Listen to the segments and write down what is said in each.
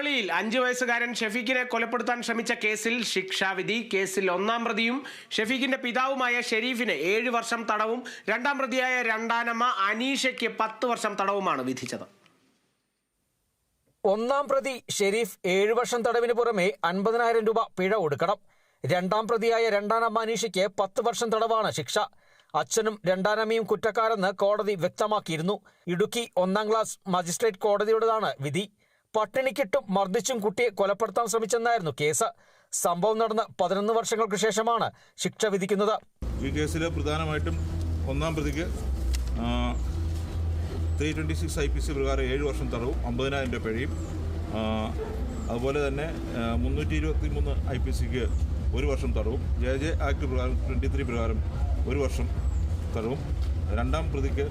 5 വയസ്സുകാരൻ ഷെഫീഖിനെ കൊലപ്പെടുത്താൻ ശ്രമിച്ച കേസിൽ ശിക്ഷാവിധി. കേസിൽ ഒന്നാം പ്രതിയും ഷെഫീഖിന്റെ പിതാവുമായ ഷെരീഫിന് 7 വർഷം തടവും രണ്ടാം പ്രതിയായ രണ്ടാനമ്മ അനീഷയ്ക്ക് 10 വർഷം തടവുമാണ് വിധിച്ചത്. ഒന്നാം പ്രതി ഷെരീഫ് 7 വർഷം തടവിന് പുറമെ 50,000 രൂപ പിഴ കൊടുക്കണം. രണ്ടാം പ്രതിയായ രണ്ടാനമ്മ അനീഷയ്ക്ക് 10 വർഷം തടവാണ് ശിക്ഷ. അച്ഛനും രണ്ടാനമ്മയും കുറ്റക്കാരെന്ന് കോടതി വ്യക്തമാക്കിയിരുന്നു. ഇടുക്കി 1ാം ക്ലാസ് മജിസ്ട്രേറ്റ് കോടതിയുടേതാണ് വിധി. പട്ടിണിക്കിട്ടും മർദ്ദിച്ചും കുട്ടിയെ കൊലപ്പെടുത്താൻ ശ്രമിച്ചെന്നായിരുന്നു കേസ്. സംഭവം നടന്ന് 11 വർഷങ്ങൾക്ക് ശേഷമാണ് ശിക്ഷ വിധിക്കുന്നത്. ഈ കേസിൽ പ്രധാനമായിട്ടും ഒന്നാം പ്രതിക്ക് 326 IPC പ്രകാരം 7 വർഷം തടവും 50,000 രൂപ പിഴയും, അതുപോലെ തന്നെ 323 IPCക്ക് 1 വർഷം തടവും, JJ ആക്ട് പ്രകാരം 23 പ്രകാരം 1 വർഷം തടവും, രണ്ടാം പ്രതിക്ക്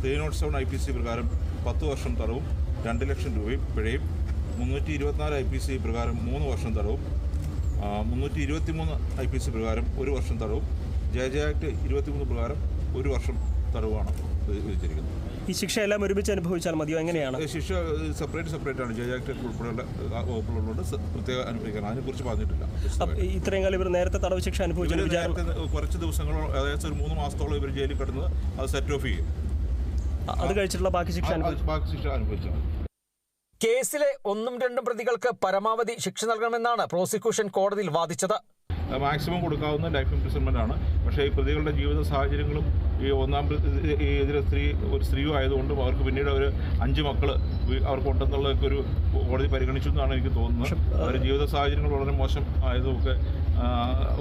307 IPC പ്രകാരം 10 വർഷം തടവും 2 ലക്ഷം രൂപയും പിഴയും, 324 IPC പ്രകാരം 3 വർഷം തടവും, 323 IPC പ്രകാരം 1 വർഷം തടവും, JJ ആക്ട് 23 പ്രകാരം 1 വർഷം തടവുമാണ് വിധിച്ചിരിക്കുന്നത്. ഈ ശിക്ഷയെല്ലാം ഒരുമിച്ച് അനുഭവിച്ചാൽ മതിയോ? എങ്ങനെയാണ് ശിക്ഷ? സെപ്പറേറ്റ് ആണ്. JJ ആക്ട് ഉൾപ്പെടെയുള്ള വകുപ്പുകളുണ്ട്, പ്രത്യേകം അനുഭവിക്കണം. അതിനെക്കുറിച്ച് പറഞ്ഞിട്ടില്ല. ഇത്രയും കാലം ഇവർ നേരത്തെ തടവ് ശിക്ഷ അനുഭവിച്ചു. കുറച്ച് ദിവസങ്ങളോ ഏകദേശം ഒരു 3 മാസത്തോളം ഇവർ ജയിലിൽ കിടന്നത് അത് സെറ്റ് ഓഫ് ചെയ്യും. അത് കഴിച്ചിട്ടുള്ള ബാക്കി ശിക്ഷ അനുഭവിച്ചു. കേസിലെ 1ഉം 2ഉം പ്രതികൾക്ക് പരമാവധി ശിക്ഷ നൽകണമെന്നാണ് പ്രോസിക്യൂഷൻ കോടതിയിൽ വാദിച്ചത്. മാക്സിമം കൊടുക്കാവുന്ന ലൈഫ് ഇംപ്രിസൺമെന്റ് ആണ്. പക്ഷേ ഈ പ്രതികളുടെ ജീവിത സാഹചര്യങ്ങളും ഈ ഇതിലെ ഒരു സ്ത്രീയും ആയതുകൊണ്ടും അവർക്ക് പിന്നീട് അവർ 5 മക്കൾ അവർക്ക് ഉണ്ടെന്നുള്ളതൊക്കെ ഒരു കോടതി പരിഗണിച്ചു എന്നാണ് എനിക്ക് തോന്നുന്നത്. അവരുടെ ജീവിത സാഹചര്യങ്ങൾ വളരെ മോശം ആയതുമൊക്കെ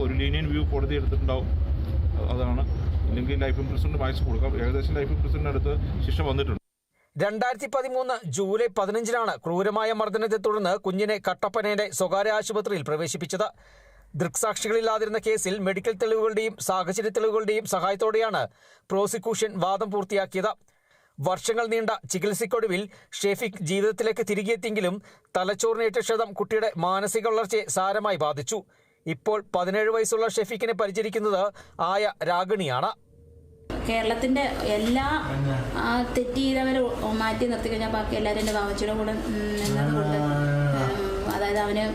ഒരു ലീനിയൻ വ്യൂ കോടതി എടുത്തിട്ടുണ്ടാവും. അതാണ്. ഇല്ലെങ്കിൽ ലൈഫ് ഇംപ്രിസൺമെന്റ് മാക്സിമം കൊടുക്കാം. ഏകദേശം ലൈഫ് ഇംപ്രിസൺമെന്റ് അടുത്ത് ശിക്ഷ വന്നിട്ടുണ്ട്. 2013 ജൂലൈ 15-നാണ് ക്രൂരമായ മർദ്ദനത്തെ തുടർന്ന് കുഞ്ഞിനെ കട്ടപ്പനയിലെ സ്വകാര്യ ആശുപത്രിയിൽ പ്രവേശിപ്പിച്ചത്. ദൃക്സാക്ഷികളില്ലാതിരുന്ന കേസിൽ മെഡിക്കൽ തെളിവുകളുടെയും സാഹചര്യ തെളിവുകളുടെയും സഹായത്തോടെയാണ് പ്രോസിക്യൂഷൻ വാദം പൂർത്തിയാക്കിയത്. വർഷങ്ങൾ നീണ്ട ചികിത്സയ്ക്കൊടുവിൽ ഷെഫീഖ് ജീവിതത്തിലേക്ക് തിരികെയെത്തിയെങ്കിലും തലച്ചോറിനേറ്റ ക്ഷതം കുട്ടിയുടെ മാനസിക വളർച്ചയെ സാരമായി ബാധിച്ചു. ഇപ്പോൾ 17 വയസ്സുള്ള ഷെഫീഖിനെ പരിചരിക്കുന്നത് ആയ രാഗിണിയാണ്. കേരളത്തിൻ്റെ എല്ലാ തെറ്റ് ചെയ്തവരെ മാറ്റി നിർത്തി കഴിഞ്ഞാൽ ബാക്കി എല്ലാവരും എൻ്റെ വാവച്ചിയുടെ കൂടെ നിന്നതുകൊണ്ട്, അതായത് അവന്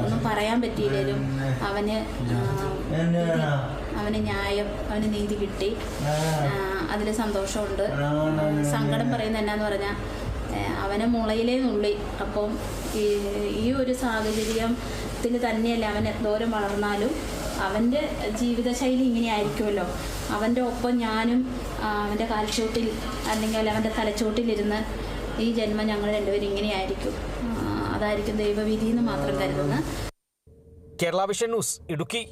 ഒന്നും പറയാൻ പറ്റിയില്ലേലും അവന് ന്യായം, അവന് നീതി കിട്ടി. അതിൽ സന്തോഷമുണ്ട്. സങ്കടം പറയുന്നത് എന്നാന്ന് പറഞ്ഞാൽ അവനെ മുളയിലേ നുള്ളി. അപ്പം ഈ ഒരു സാഹചര്യത്തിൽ തന്നെയല്ല അവൻ എന്തോരം വളർന്നാലും അവൻ്റെ ജീവിതശൈലി ഇങ്ങനെ ആയിരിക്കുമല്ലോ. അവൻ്റെ ഒപ്പം ഞാനും അവൻ്റെ കാൽച്ചോട്ടിൽ അല്ലെങ്കിൽ അവൻ്റെ തലച്ചോട്ടിലിരുന്ന് ഈ ജന്മം ഞങ്ങൾ രണ്ടുപേരും ഇങ്ങനെയായിരിക്കും, അതായിരിക്കും ദൈവവിധി എന്ന് മാത്രം കരുതുന്നു. Kerala vision news, Idukki.